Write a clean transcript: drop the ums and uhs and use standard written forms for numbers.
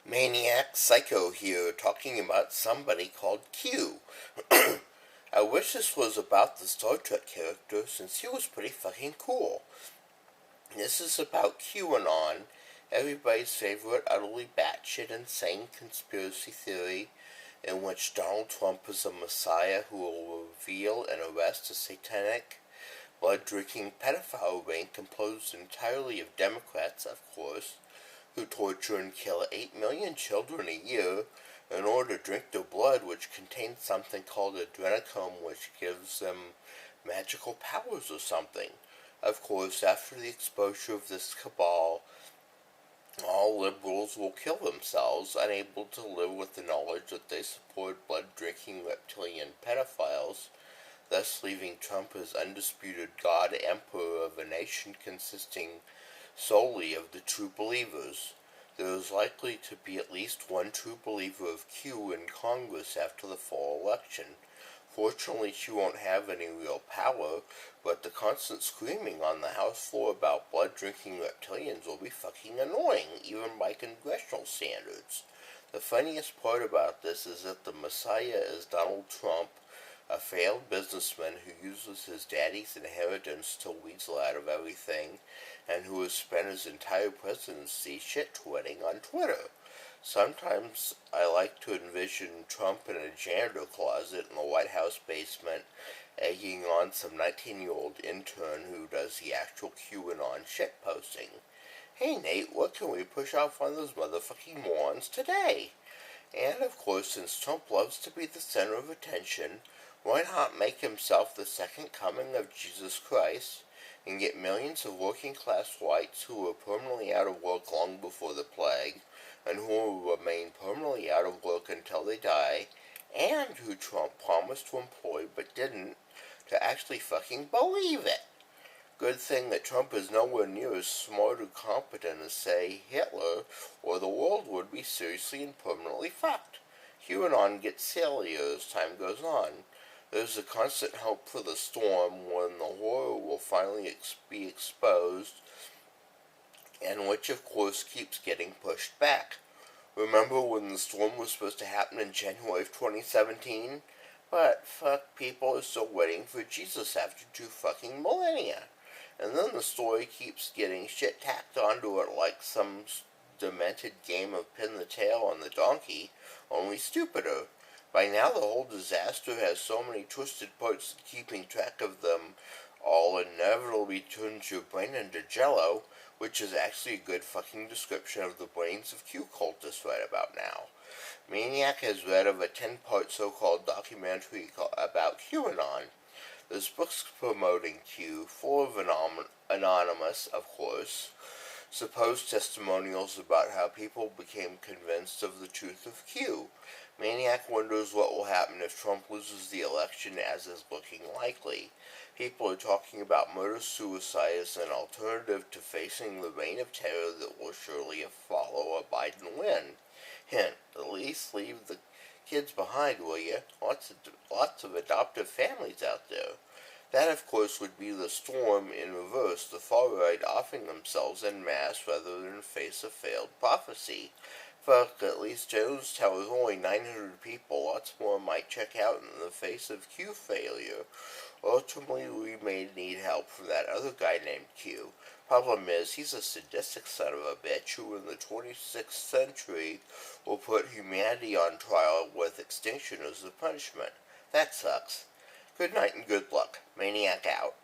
Maniac Psycho here, talking about somebody called Q. I wish this was about the Star Trek character, since he was pretty fucking cool. This is about QAnon, everybody's favorite utterly batshit insane conspiracy theory in which Donald Trump is a messiah who will reveal and arrest a satanic, blood-drinking pedophile ring composed entirely of Democrats, of course, who torture and kill 8 million children a year in order to drink their blood, which contains something called adrenochrome, which gives them magical powers or something. Of course, after the exposure of this cabal, all liberals will kill themselves, unable to live with the knowledge that they support blood-drinking reptilian pedophiles, thus leaving Trump as undisputed God Emperor of a nation consisting solely of the true believers. There is likely to be at least one true believer of Q in Congress after the fall election. Fortunately, she won't have any real power, but the constant screaming on the House floor about blood-drinking reptilians will be fucking annoying, even by congressional standards. The funniest part about this is that the Messiah is Donald Trump, a failed businessman who uses his daddy's inheritance to weasel out of everything, and who has spent his entire presidency shit-tweeting on Twitter. Sometimes I like to envision Trump in a janitor closet in the White House basement, egging on some 19-year-old intern who does the actual QAnon shitposting. Hey Nate, what can we push off on those motherfucking morons today? And of course, since Trump loves to be the center of attention, why not make himself the second coming of Jesus Christ and get millions of working-class whites who were permanently out of work long before the plague, and who will remain permanently out of work until they die, and who Trump promised to employ but didn't, to actually fucking believe it. Good thing that Trump is nowhere near as smart or competent as, say, Hitler, or the world would be seriously and permanently fucked. QAnon gets sillier as time goes on. There's a constant hope for the storm when the horror will finally be exposed, and which of course keeps getting pushed back. Remember when the storm was supposed to happen in January of 2017? But fuck, people are still waiting for Jesus after 2 fucking millennia. And then the story keeps getting shit tacked onto it like some demented game of pin the tail on the donkey, only stupider. By now the whole disaster has so many twisted parts that keeping track of them all inevitably turns your brain into jello, which is actually a good fucking description of the brains of Q cultists right about now. Maniac has read of a 10-part so-called documentary about QAnon. There's books promoting Q, full of anonymous, of course, supposed testimonials about how people became convinced of the truth of Q. Maniac wonders what will happen if Trump loses the election, as is looking likely. People are talking about murder-suicide as an alternative to facing the reign of terror that will surely follow a Biden win. Hint, at least leave the kids behind, will you? Lots of adoptive families out there. That, of course, would be the storm in reverse, the far-right offing themselves en masse rather than face a failed prophecy. Fuck, at least Jonestown is only 900 people. Lots more might check out in the face of Q failure. Ultimately, we may need help from that other guy named Q. Problem is, he's a sadistic son of a bitch who in the 26th century will put humanity on trial with extinction as the punishment. That sucks. Good night and good luck. Maniac out.